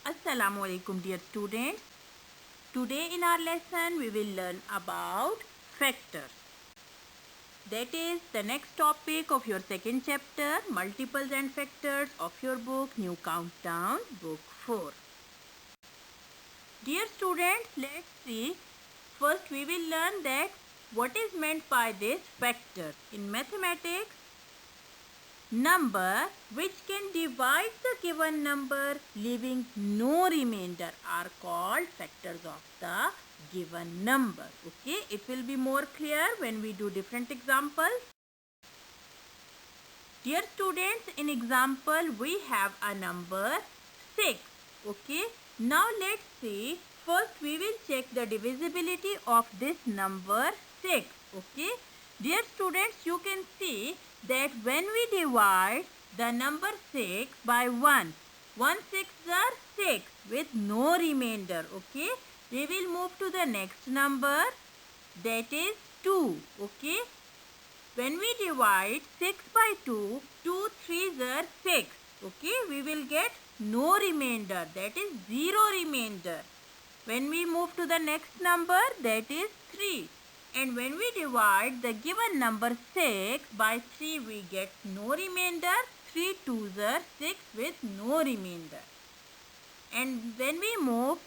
Assalamu alaikum dear students. Today in our lesson we will learn about factors. That is the next topic of your second chapter, multiples and factors of your book New Countdown book 4. Dear students, let's see. First we will learn that what is meant by this factor. In mathematics, number which can divide the given number leaving no remainder are called factors of the given number. Okay, it will be more clear when we do different examples. Dear students, in example we have a number 6. Okay, now let's see. First we will check the divisibility of this number 6. Okay, dear students, you can see that when we divide the number 6 by 1 6 are 6 with no remainder. Okay, we will move to the next number, that is 2. Okay, when we divide 6 by 2 3s are 6. Okay, we will get no remainder, that is 0 remainder. When we move to the next number, that is 3. And when we divide the given number 6 by 3, we get no remainder. 3 2s are 6 with no remainder. And when we move,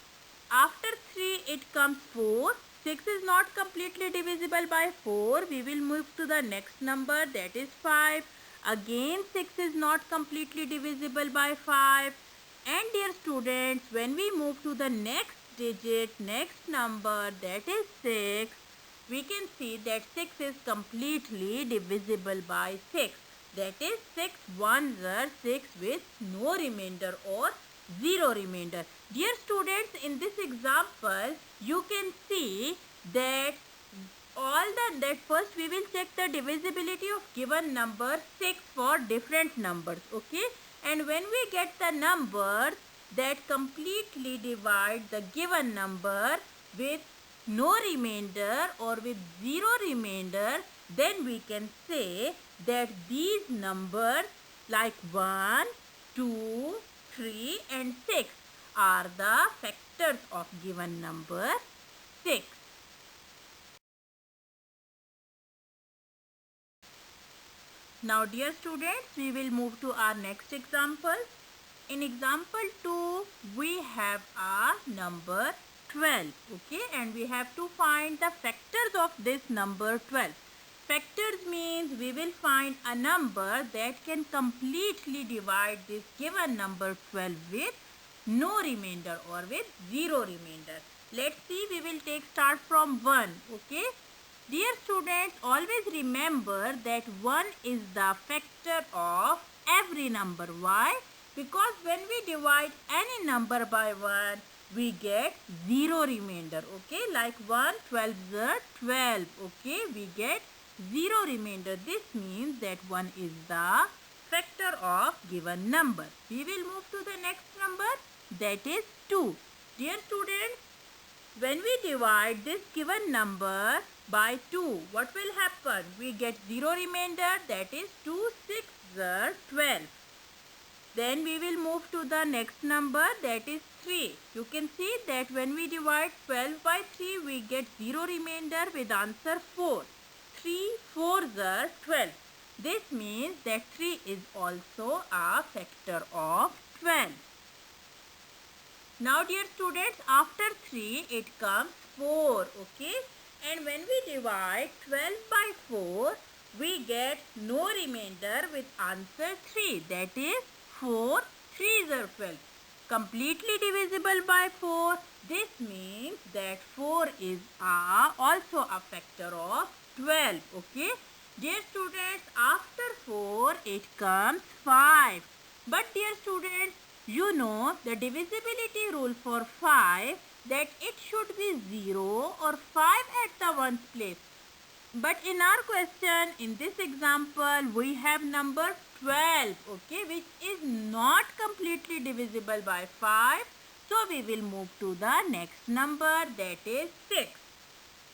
after 3 it comes 4. 6 is not completely divisible by 4. We will move to the next number, that is 5. Again 6 is not completely divisible by 5. And dear students, when we move to the next digit, next number, that is 6, we can see that 6 is completely divisible by 6. That is 6 1s are 6 with no remainder or 0 remainder. Dear students, in this example, you can see that first we will check the divisibility of given number 6 for different numbers. Okay, and when we get the numbers that completely divide the given number with no remainder or with 0 remainder, then we can say that these numbers like 1, 2, 3 and 6 are the factors of given number 6. Now dear students, we will move to our next example. In example 2, we have a number 12. Okay, and we have to find the factors of this number 12. Factors means we will find a number that can completely divide this given number 12 with no remainder or with 0 remainder. Let's see, we will start from 1. Okay, dear students, always remember that 1 is the factor of every number. Why? Because when we divide any number by 1, we get 0 remainder. Okay, like 1 12s are 12. Okay, we get 0 remainder. This means that 1 is the factor of given number. We will move to the next number, that is 2. Dear students, when we divide this given number by 2, what will happen? We get 0 remainder, that is 2 6s are 12. Then we will move to the next number, that is 3. You can see that when we divide 12 by 3, we get 0 remainder with answer 4. 3 4s are 12. This means that 3 is also a factor of 12. Now dear students, after 3 it comes 4. Okay, and when we divide 12 by 4, we get no remainder with answer 3. That is 4 3s are 12. Completely divisible by 4. This means that 4 is also a factor of 12. Okay, dear students, after 4 it comes 5. But dear students, you know the divisibility rule for 5, that it should be 0 or 5 at the ones place. But in our question, in this example, we have number 12, okay, which is not completely divisible by 5. So we will move to the next number, that is 6.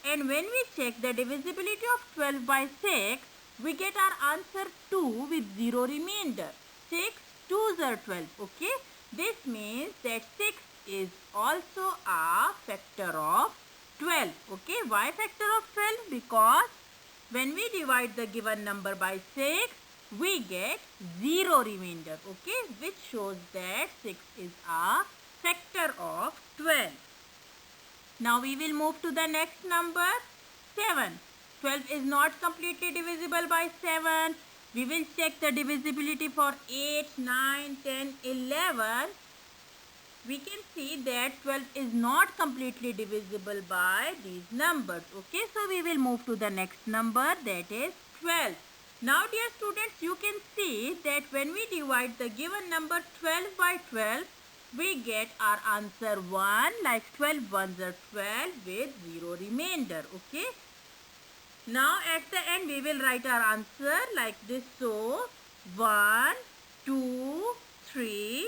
And when we check the divisibility of 12 by 6, we get our answer 2 with 0 remainder. 6 2s are 12. Okay, this means that 6 is also a factor of 12. Okay, why factor of 12? Because when we divide the given number by 6, we get 0 remainder. Okay, which shows that 6 is a factor of 12. Now we will move to the next number 7. 12 is not completely divisible by 7. We will check the divisibility for 8, 9, 10, 11. We can see that 12 is not completely divisible by these numbers. Okay, so we will move to the next number, that is 12. Now dear students, you can see that when we divide the given number 12 by 12, we get our answer 1, like 12 ones are 12 with 0 remainder. Okay. Now at the end we will write our answer like this. So 1, 2, 3,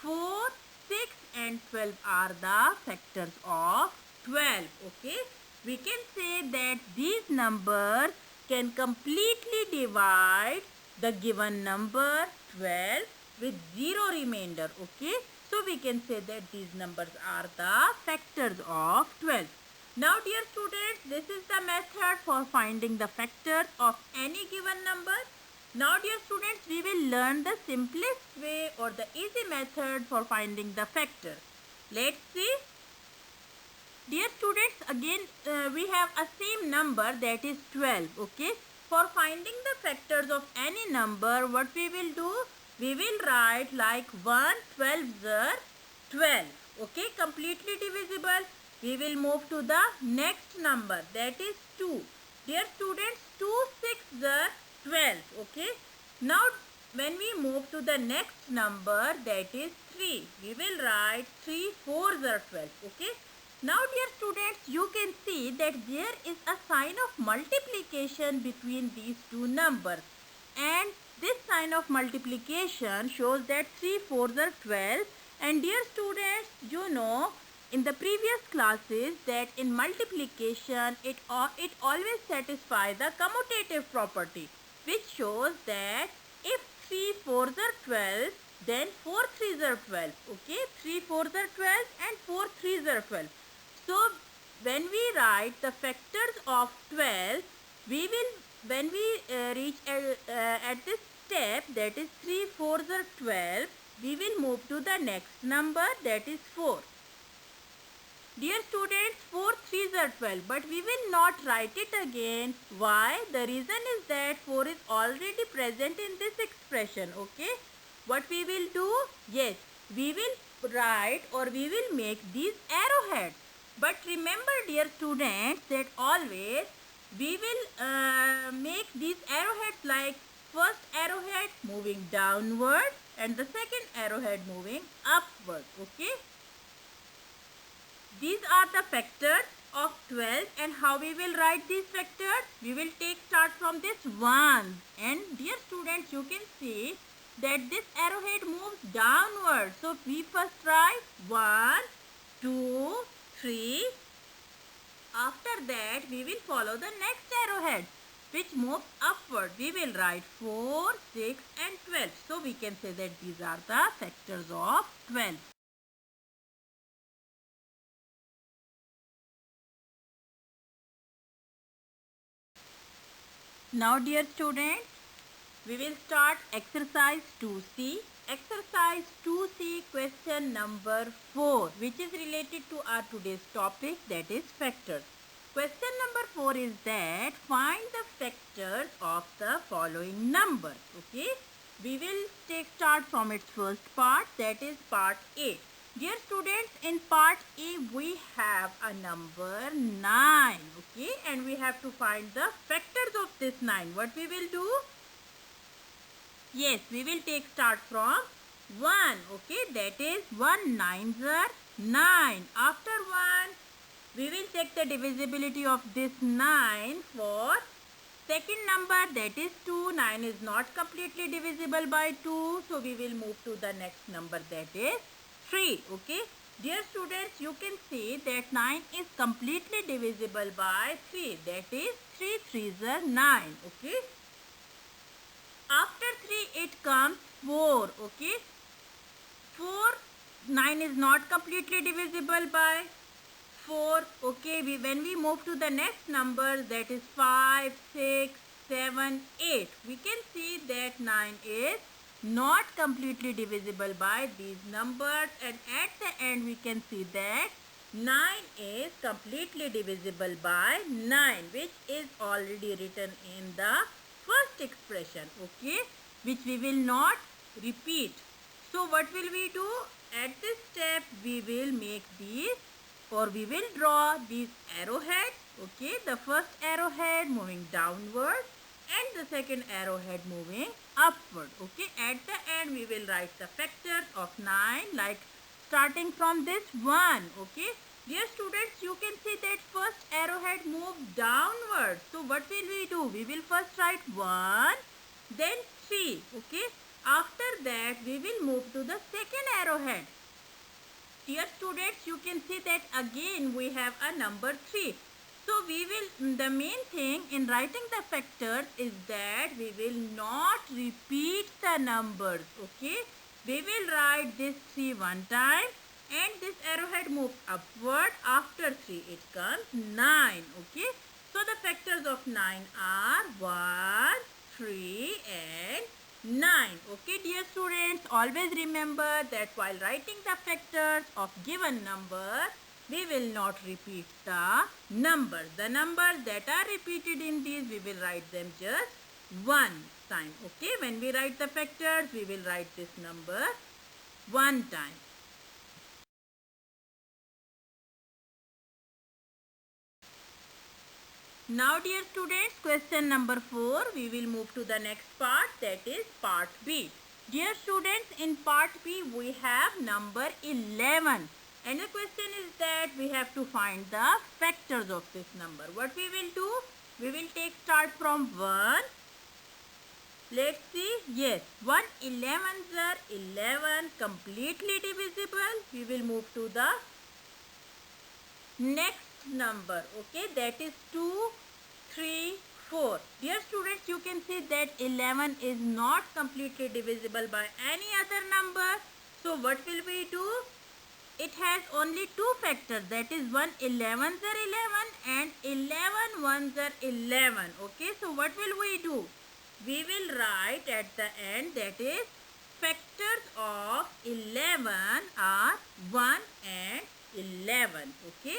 4, 6 and 12 are the factors of 12. Okay. We can say that these numbers can completely divide the given number 12 with 0 remainder. Okay. So we can say that these numbers are the factors of 12. Now dear students, this is the method for finding the factors of any given number. Now dear students, we will learn the simplest way or the easy method for finding the factor. Let's see. Dear students, again we have a same number, that is 12. Okay. For finding the factors of any number, what we will do? We will write like 1, 12 are 12. Okay. Completely divisible. We will move to the next number, that is 2. Dear students, 2 6 are 12. Okay. Now when we move to the next number, that is 3, we will write 3 4s are 12. Okay. Now dear students, you can see that there is a sign of multiplication between these two numbers, and this sign of multiplication shows that 3 4s are 12. And dear students, you know in the previous classes that in multiplication it always satisfies the commutative property, which shows that if 3 4s are 12, then 4 3s are 12. Okay, 3 4s are 12 and 4 3s are 12. So when we write the factors of 12, we will, when we reach at this step, that is 3 4s are 12, we will move to the next number, that is 4. Dear students, 4 3s are 12, but we will not write it again. Why? The reason is that 4 is already present in this expression. Okay. What we will do? Yes, we will write or we will make these arrowheads. But remember dear students that always we will make these arrowheads like first arrowhead moving downward and the second arrowhead moving upward. Okay. These are the factors of 12, and how we will write these factors? We will start from this 1, and dear students, you can see that this arrowhead moves downward. So we first write 1, 2, 3. After that we will follow the next arrowhead which moves upward. We will write 4, 6 and 12. So we can say that these are the factors of 12. Now dear students, we will start exercise 2C. Exercise 2C question number 4, which is related to our today's topic, that is factors. Question number 4 is that find the factors of the following numbers. Okay. We will start from its first part, that is part A. Dear students, in part A we have a number 9. Okay. And we have to find the factors of this 9. What we will do? Yes, we will start from 1. Okay. That is 1 9s are 9. After 1, we will check the divisibility of this 9 for second number, that is 2. 9 is not completely divisible by 2. So we will move to the next number, that is 3. Okay. Dear students, you can see that 9 is completely divisible by 3. That is 3 3s are 9. Okay. After 3 it comes 4. Okay. 4 9 is not completely divisible by 4. Okay, when we move to the next number, that is 5, 6, 7, 8, we can see that 9 is not completely divisible by these numbers, and at the end we can see that 9 is completely divisible by 9, which is already written in the first expression, okay, which we will not repeat. So what will we do? At this step we will make these, or we will draw these arrowheads. Okay, the first arrowhead moving downward and the second arrowhead moving upward. Okay, at the end we will write the factors of 9, like starting from this 1. Okay, dear students, you can see that first arrowhead moved downward. So what will we do? We will first write 1, then 3. Okay, after that we will move to the second arrowhead. Dear students, you can see that again we have a number 3. So the main thing in writing the factors is that we will not repeat the numbers. Okay, we will write this 3 one time, and this arrowhead moves upward. After 3 it comes 9. Okay, so the factors of 9 are 1, 3 and 9. Okay, dear students, always remember that while writing the factors of given number, we will not repeat the numbers. The numbers that are repeated in these, we will write them just one time. Okay, when we write the factors, we will write this number one time. Now dear students, question number 4, we will move to the next part, that is part B. Dear students, in part B we have number 11, and the question is that we have to find the factors of this number. What we will do? We will start from 1. Let's see. Yes, 1 11s are 11, completely divisible. We will move to the next number. Okay, that is 2, 3, 4. Dear students, you can see that 11 is not completely divisible by any other number. So what will we do? It has only two factors, that is 1 11s are 11 and 11 ones are 11. Okay, so what will we do? We will write at the end, that is factors of 11 are 1 and 11. Okay.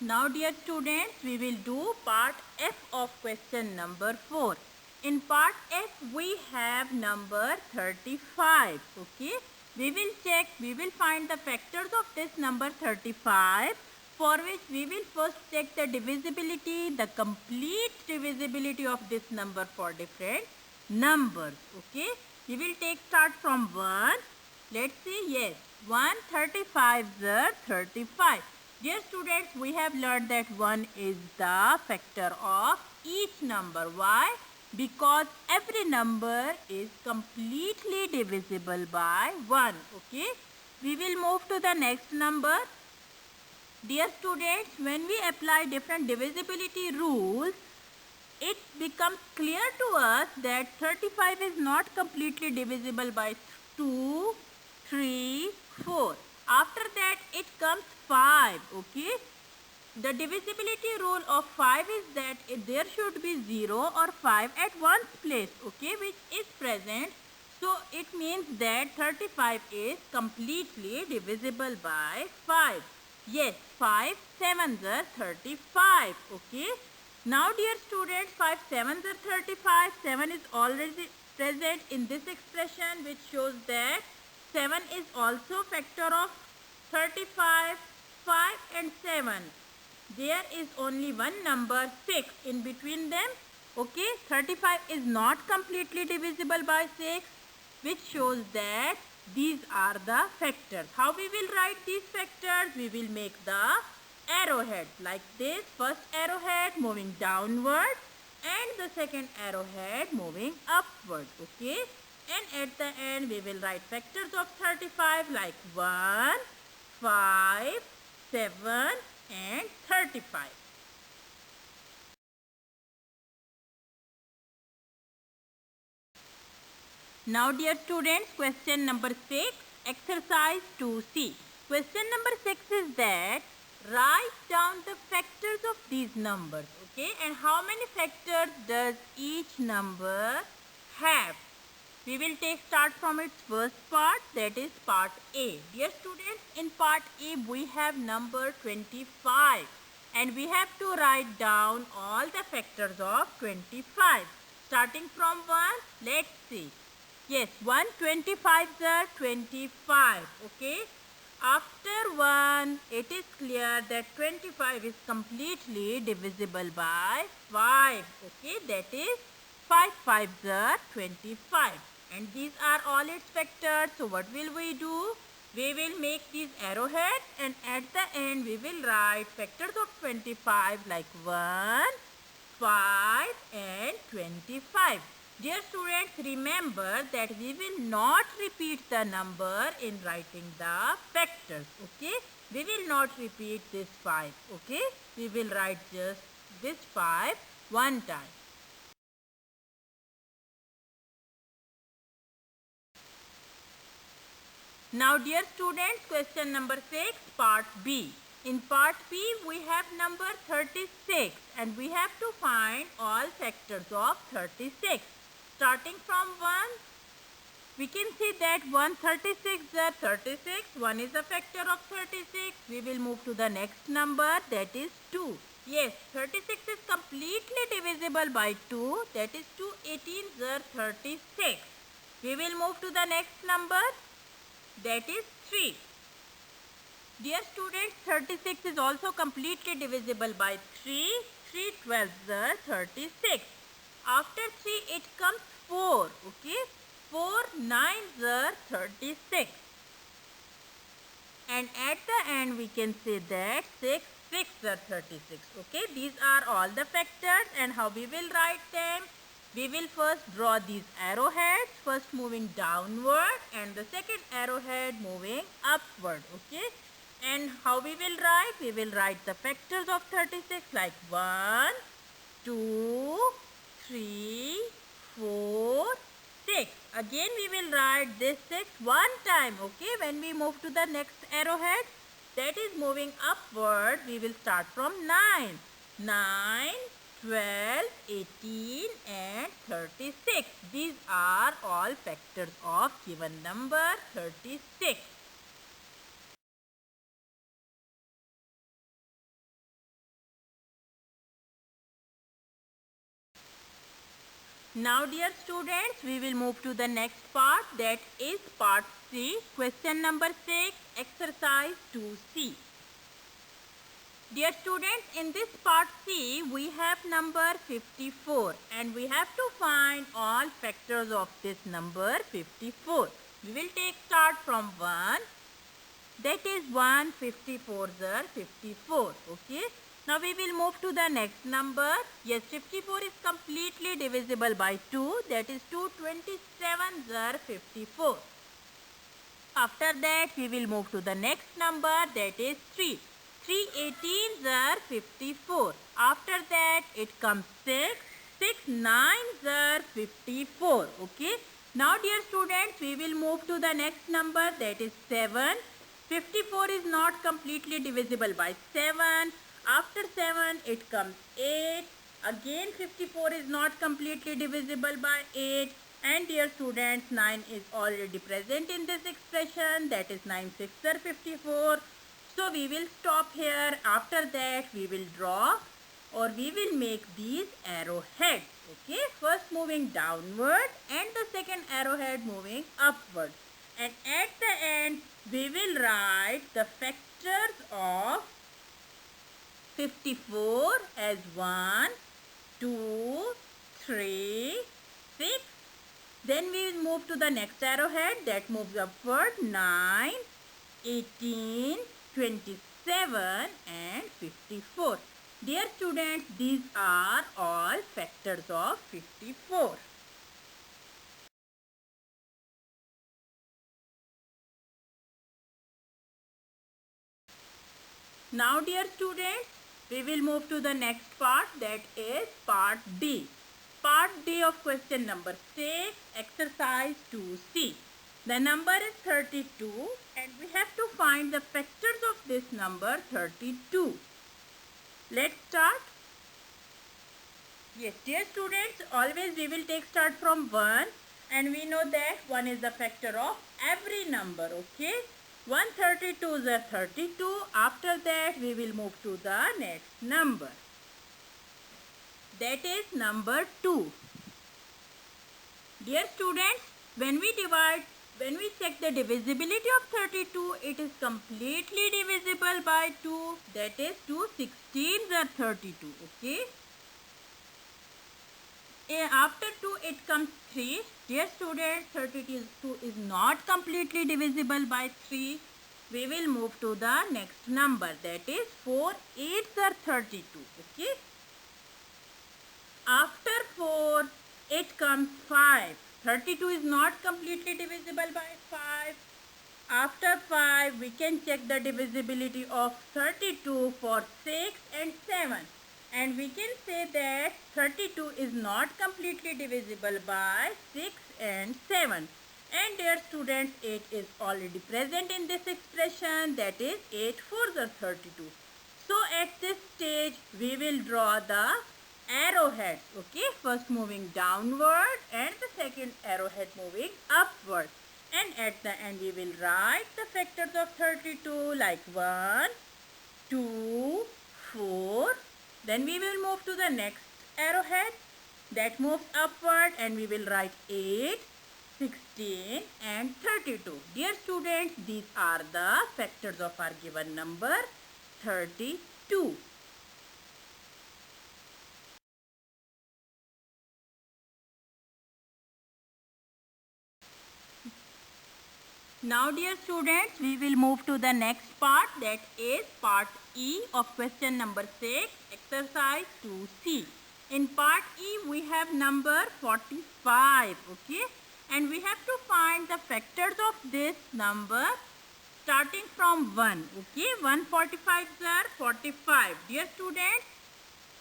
Now dear students, we will do part F of question number 4. In part F we have number 35. Okay, we will find the factors of this number 35, for which we will first check the divisibility, the complete divisibility of this number for different numbers. Okay, we will start from 1. Let's see. Yes, 1 35s are 35. Dear students, we have learned that 1 is the factor of each number. Why? Because every number is completely divisible by 1. Okay, we will move to the next number. Dear students, when we apply different divisibility rules, it becomes clear to us that 35 is not completely divisible by 2, 3, 4. After that it comes 5. Okay, the divisibility rule of 5 is that there should be 0 or 5 at one's place, okay, which is present. So it means that 35 is completely divisible by 5. Yes, 5 7s are 35. Okay. Now dear students, 5 7s are 35. 7 is already present in this expression, which shows that 7 is also factor of 35. 5 and 7. There is only one number 6 in between them. Okay, 35 is not completely divisible by 6, which shows that these are the factors. How we will write these factors? We will make the arrowhead like this. First arrowhead moving downward and the second arrowhead moving upward. Okay, and at the end we will write factors of 35 like 1, 5, 7 and 35. Now dear students, question number 6, exercise 2C. Question number 6 is that write down the factors of these numbers, okay, and how many factors does each number have. We will take start from its first part, that is part A. Dear students, in part A we have number 25 and we have to write down all the factors of 25. Starting from 1, let's see. Yes, 125s are 25, okay. After 1, it is clear that 25 is completely divisible by 5, okay. That is 5 5s are 25. And these are all its factors. So what will we do? We will make these arrowheads and at the end we will write factors of 25 like 1, 5 and 25. Dear students, remember that we will not repeat the number in writing the factors, okay? We will not repeat this 5, okay? We will write just this 5 one time. Now dear students, question number 6, part B. In part B, we have number 36 and we have to find all factors of 36. Starting from 1, we can see that 136 is 36. 1 is a factor of 36. We will move to the next number, that is 2. Yes, 36 is completely divisible by 2. That is 2 18s are 36. We will move to the next number, that is 3. Dear students, 36 is also completely divisible by 3. 3 12s are 36. After 3 it comes 4, okay. 4 9s are 36. And at the end we can say that 6 6 are 36, okay. These are all the factors and how we will write them. We will first draw these arrowheads, first moving downward and the second arrowhead moving upward, okay. And how we will write? We will write the factors of 36 like 1, 2, 3, 4, 6. Again we will write this 6 one time, okay. When we move to the next arrowhead, that is moving upward, we will start from 9. 9, 12, 18 and 36. These are all factors of given number 36. Now dear students, we will move to the next part, that is part C. Question number 6, exercise 2C. Dear students, in this part C, we have number 54 and we have to find all factors of this number 54. We will take start from 1. That is 1 54s are 54, okay. Now we will move to the next number. Yes, 54 is completely divisible by 2. That is 2 27s are 54. After that, we will move to the next number, that is 3. 3 18s are 54. After that, it comes 6. 6 9s are 54. Okay. Now, dear students, we will move to the next number, that is 7. 54 is not completely divisible by 7. After 7, it comes 8. Again, 54 is not completely divisible by 8. And dear students, 9 is already present in this expression, that is 9 6 are 54. So we will stop here. After that, we will draw or we will make these arrowheads. Okay, first moving downward and the second arrowhead moving upward. And at the end, we will write the factors of 54 as 1, 2, 3, 6. Then we will move to the next arrowhead that moves upward, 9, 18, 27 and 54. Dear students, these are all factors of 54. Now dear students, we will move to the next part, that is part D. part D of question number 6, exercise 2C. The number is 32 and we have to find the factors of this number 32. Let's start. Yes, dear students, always we will take start from 1 and we know that 1 is the factor of every number, okay? 132 is a 32. After that, we will move to the next number. That is number 2. Dear students, when we check the divisibility of 32, it is completely divisible by 2. That is 2 16s are 32, okay? After 2 it comes 3. Dear students, 32 is not completely divisible by 3. We will move to the next number, that is 4 8s are 32, okay? After 4 it comes 5. 32 is not completely divisible by 5. After 5 we can check the divisibility of 32 for 6 and 7. And we can say that 32 is not completely divisible by 6 and 7. And dear students, 8 is already present in this expression, that is 8 4s are 32. So at this stage we will draw the arrowheads, okay? First moving downward and the second arrowhead moving upward. And at the end we will write the factors of 32 like 1, 2, 4. Then we will move to the next arrowhead that moves upward and we will write 8, 16 and 32. Dear students, these are the factors of our given number 32. Now dear students, we will move to the next part, that is part E of question number 6, exercise 2C. In part E we have number 45, okay? And we have to find the factors of this number starting from 1, okay? 145s are 45. Dear students,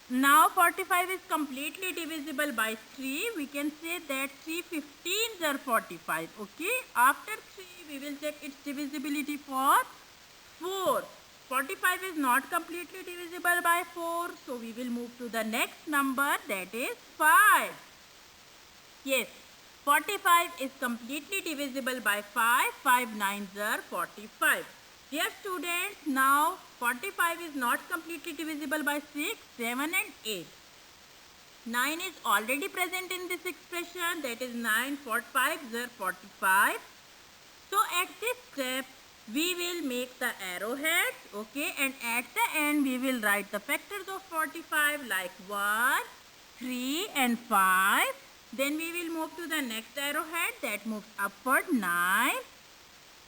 now 45 is completely divisible by 3. We can say that 3 15s are 45. Okay. After 3 we will check its divisibility for 4. 45 is not completely divisible by 4. So we will move to the next number, that is 5. Yes. 45 is completely divisible by 5. 5 9s are 45. Dear students, now 45 is not completely divisible by 6, 7 and 8. 9 is already present in this expression, that is 9 45s are 45. So at this step we will make the arrowheads, okay, and at the end we will write the factors of 45 like 1, 3 and 5. Then we will move to the next arrowhead that moves upward, 9,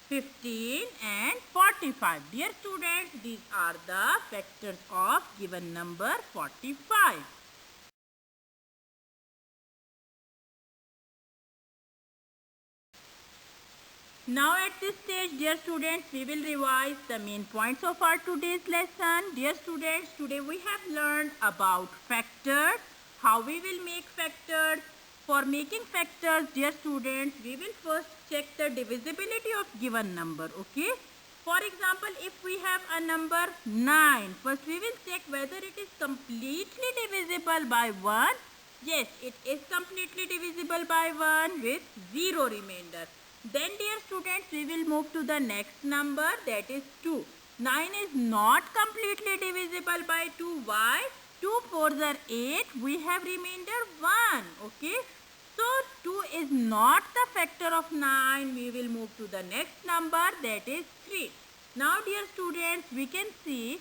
15 and 45. Dear students, these are the factors of given number 45. Now at this stage, dear students, we will revise the main points of our today's lesson. Dear students, today we have learned about factors, how we will make factors. For making factors, dear students, we will first check the divisibility of given number, okay? For example, if we have a number 9, first we will check whether it is completely divisible by 1. Yes, it is completely divisible by 1 with 0 remainder. Then dear students, we will move to the next number, that is 2. 9 is not completely divisible by 2. Why? 2 4s are 8. We have remainder 1. Okay. So 2 is not the factor of 9. We will move to the next number, that is 3. Now dear students, we can see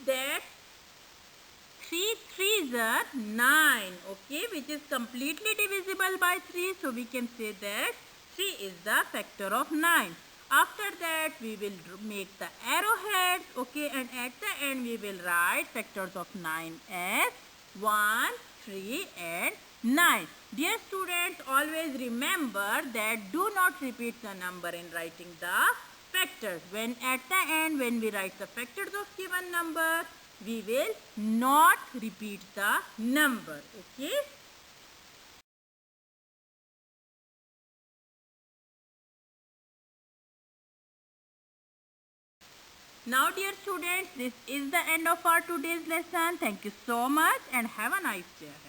that 3 3s are 9. Okay, which is completely divisible by 3. So we can say that 3 is the factor of 9. After that, we will make the arrowheads, okay, and at the end we will write factors of 9 as 1, 3 and 9. Dear students, always remember that do not repeat the number in writing the factors. When at the end, when we write the factors of given number, we will not repeat the number, okay. Now dear students, this is the end of our today's lesson. Thank you so much and have a nice day.